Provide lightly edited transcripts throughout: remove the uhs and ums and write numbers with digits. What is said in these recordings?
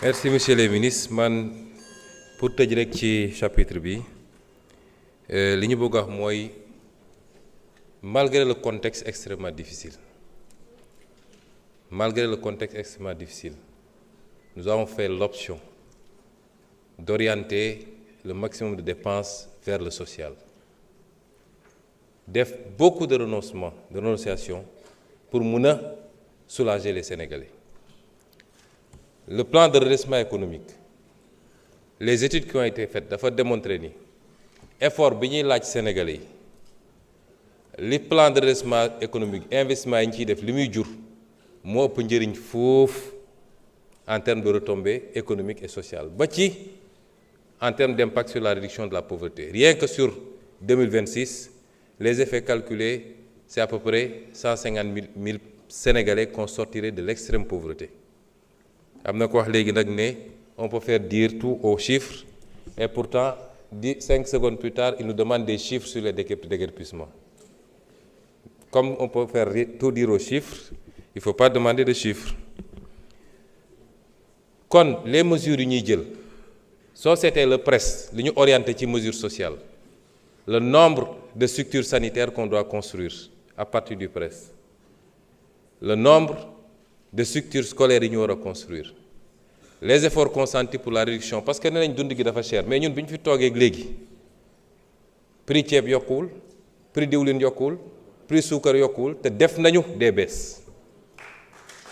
Merci monsieur le ministre. Man pour tëj rek ci chapitre bi li ñu bëgg a wax mooy malgré le contexte extrêmement difficile nous avons fait l'option d'orienter le maximum de dépenses vers le social, def beaucoup de renonciations pour mun a soulager les Sénégalais. Le plan de redressement économique, les études qui ont été faites dafa démontrer ni effort bi ñuy laaj Sénégalais yi li plan de redressement économique investissement yi ñu ciy def li muy jur moo ëpp njëriñ foofu en termes de retombées économiques et sociales ba ci en termes d'impact sur la réduction de la pauvreté. Rien que sur 2026, les effets calculés, c'est à peu près 150 000 Sénégalais qu'on sortirait de l'extrême pauvreté. On peut faire dire tout aux chiffres, et pourtant, 5 secondes plus tard, ils nous demandent des chiffres sur les déguerpissements. Comme on peut faire tout dire aux chiffres, il ne faut pas demander de chiffres. Quand les mesures unies, so c'était le presse, l'union orientée sur les mesures sociales, le nombre de structures sanitaires qu'on doit construire à partir du presse, le nombre de structures scolaires qu'on doit construire, les efforts consentis pour la réduction, parce que nous avons dit que c'est cher, mais nous avons fait tout le prix de yokul, prix de diwlin yokul, prix de sucre yokul, te def nañu des baisses.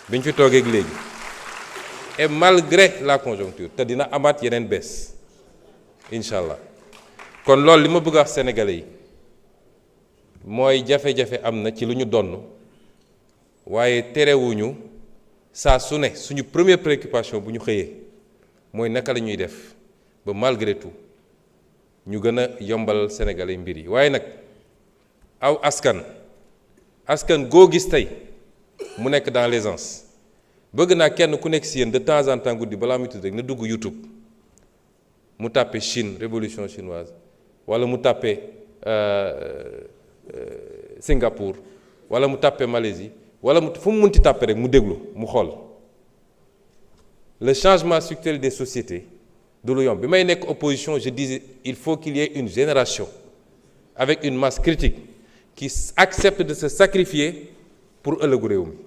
Nous avons fait tout et malgré la conjoncture, te dina amat yenen baisse. Inch'Allah. Kon lool li ma bëgg wax Sénégalais yi mooy jafe-jafe am na ci lu ñu donn waaye terewuñu saa su ne suñu première préoccupation bu ñu xëyee mooy naka la ñuy def ba malgré tout ñu gën a yombal Sénégalais mbir yi waaye nag aw askan goo gis tey mu nekk dans l'aisance bëgg naa kenn ku nekk si yéen de temps en temps guddi balaa muy tudd rek na dugg YouTube mu tapé Chine révolution chinoise wala mu tapé Singapour wala mu tapé Malaisie wala mu fu mu munti tapé rek mu déglu mu xool le changement structurel des sociétés du lu yomb bi may nekk opposition je disais il faut qu'il y ait une génération avec une masse critique qui accepte de se sacrifier pour ëllëgu réew mi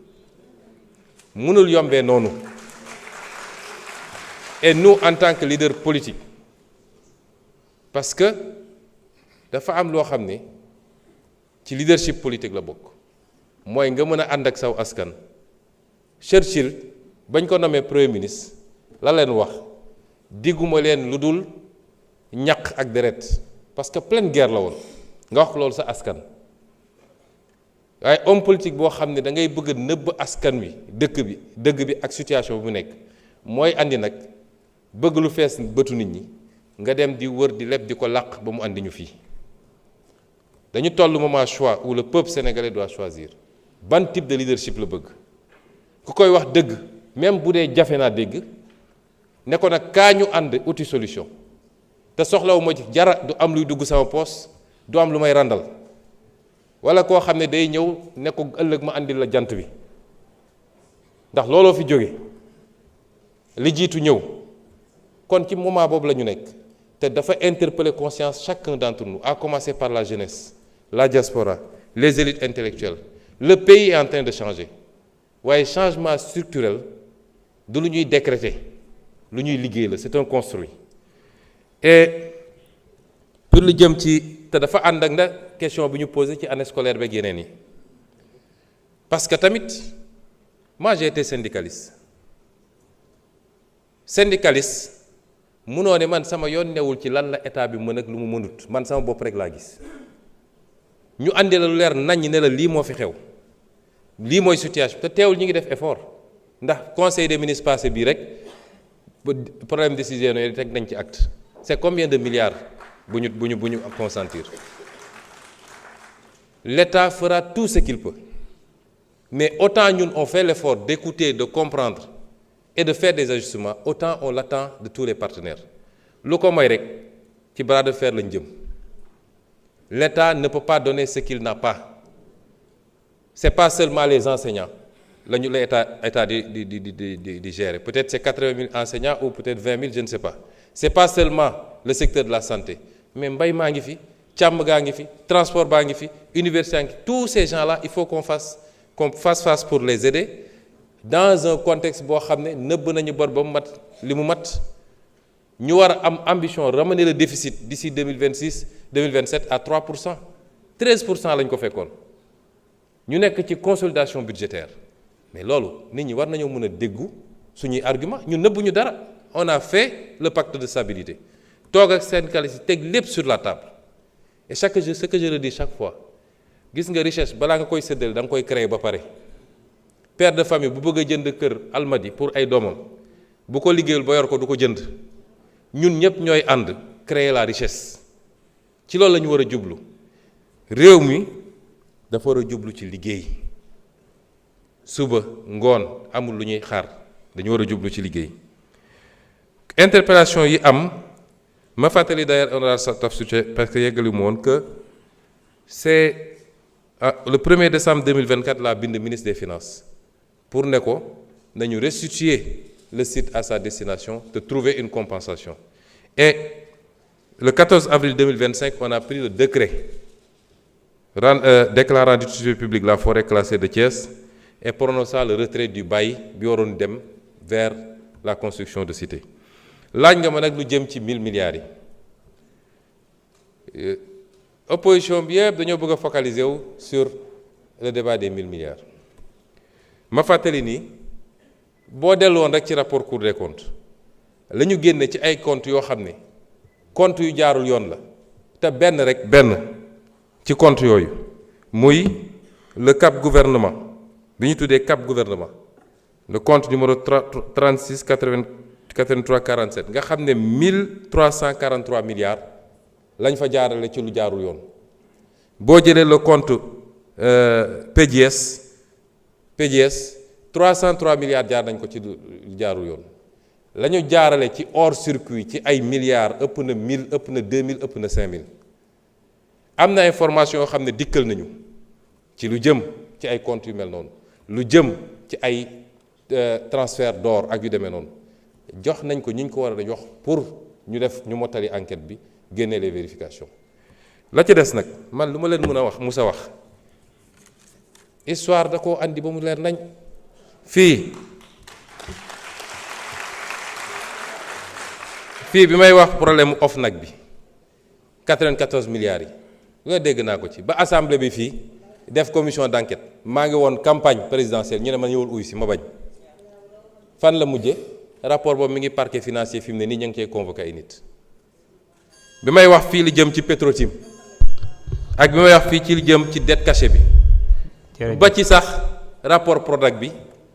mënul yombee noonu et nous en tant que leader politique parce que dafa am loo xam ne ci leadership politique la bokk mooy nga mën a ànd ak saw askan Churchill bañ ko nommé premier ministre la leen wax digguma leen lu dul ñaq ak deret parce que pleine guerre la woon nga wax loolu sa askan waaye homme politique boo xam ne da ngay bëgg a nëbb askan wi dëgg bi ak situation bu nekk mooy andi nag bëgg lu fees bëtu nit ñi nga dem di wër di leb di ko làq ba mu andi ñu fii dañu toll moment choix où le peuple sénégalais doit choisir ban type de leadership la bëgg ku koy wax dëgg même bu dee jafe naa dégg ne ko nag kaa ñu ànd uti solution te soxlawu ma ci jara du am luy dugg sama poos du am lu may randal wala koo xam ne day ñëw ne ko ëllëg ma andil la jant bi ndax looloo fi jóge li jiitu ñëw kon ci moment boobu la ñu nekk te dafa interpeller conscience chacun d'entre nous à commencer par la jeunesse la diaspora les élites intellectuelles le pays est en train de changer waaye changement structurel du lu ñuy décréter lu ñuy liggéey la c'est un construit et pour lu jëm ci te dafa ànd ak na question bi ñu posé ci année scolaire beeg yeneen yi parce que tamit moi j'ai été syndicaliste munoo ne man sama yoon newul ci lan la état bi mën ak lu mu mënut man sama bopp rek laa gis ñu andi la lu leer nañ ne la lii moo fi xew lii mooy situation te teewul ñu ngi def effort ndax conseil des ministres passé bii rek problème décision yi teg nañ ci acte c'est combien de milliards bu ñu consentir l'État fera tout ce qu'il peut mais autant ñun on fait l'effort d'écouter de comprendre et de faire des ajustements autant on l'attend de tous les partenaires lu ko mooy rek ci bras de fer lañ jëm l'État ne peut pas donner ce qu'il n'a pas c'est pas seulement les enseignants lañu la état di gérer peut-être c'est 80 000 enseignants ou peut-être 20 000 je ne sais pas c'est pas seulement le secteur de la santé mais mbay maa ngi fi càmm gaa ngi fi transport baa ngi fi université gaa ngi fi tous ces gens-là il faut qu'on fasse face pour les aider dans un contexte boo xam ne nëbb nañu bor ba mu mat li mu mat ñu war a am ambition ramener le déficit d'ici 2026 2027 à 3%. 13% lañ ko fekkoon ñu nekk ci consolidation budgétaire mais loolu nit ñi war nañoo mën a déggu suñuy argument ñu nëbbuñu dara on a fait le pacte de stabilité toog ak syndicalistes yi teg lépp sur la table et ce que je redis chaque fois gis nga richesse balaa nga koy séddale da nga koy créer ba pare père de famille bu bëgg a jënd kër Almadi pour ay doomam bu ko liggéeyul ba yor ko du ko jënd ñun ñëpp ñooy ànd créer la richesse ci loolu la ñu war a jublu réew mi dafa war a jublu ci liggéey suba ngoon amul lu ñuy xaar dañu war a jublu ci liggéey interpellation yi am ma fàttali d'ailleurs honorable Taf Sucé parce que yeggali mu woon que c'est le 1er décembre 2024 la bind ministre des finances pour ne ko nañu restituer le site à sa destination de trouver une compensation et le 14 avril 2025 on a pris le décret déclarant d'utilité publique la forêt classée de Thiès et prononçant le retrait du bail bi waroon dem vers la construction de cité laaj nga ma nag lu jëm ci 1000 milliards yi opposition bi yëpp dañoo bëgg a focaliser wu sur le débat des 1000 milliards ma fàttali ni boo delluwoon rek ci rapport Cour des comptes la ñu génne ci ay comptes yoo xam ne comptes yu jaarul yoon la te benn ci compte yooyu muy le cap gouvernement bi ñu tuddee cap gouvernement le compte numéro 36 83 47 nga xam ne 1343 milliards lañ fa jaarale ci lu jaarul yoon boo jëlee le compte PDS 303 milliards jaar nañ ko ci lu jaarul yoon la ñu jaarale ci hors circuit ci ay milliards ëpp na 1000 ëpp na 2000 ëpp na 5000 am na information yoo xam ne dikkal nañu ci lu jëm ci ay comptes yu mel noonu lu jëm ci ay transfert d'or ak yu demee noonu jox nañ ko ñu ko war a jox pour ñu mottali enquête bi génne les vérifications la ci des nag man lu ma leen mën a wax musa wax histoire da koo andi ba mu leer nañ fii bi may wax problème OFNAC bi 94 milliards yi nga dégg naa ko ci ba assemblée bi fii def commission d'enquête maa ngi woon campagne présidentielle ñu ne ma ñëwul uy si ma bañ fan la mujje rapport boobu mi ngi parquet financier fi mu ne nii ñu ngi cee convoqué ay nit bi may wax fii li jëm ci Petro-Tim ak bi may wax fii ci li jëm ci dette cachée bi ba ci sax rapport Prodac bi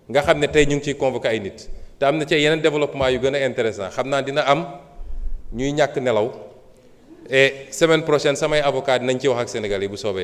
nga xam ne tey ñu ngi ciy convoqué ay nit te am na ci yeneen développement yu gën a intéressant xam naa dina am ñuy ñàkk nelaw et semaine prochaine samay avocat dinañ ci wax ak Sénégal yi bu soobee yàlla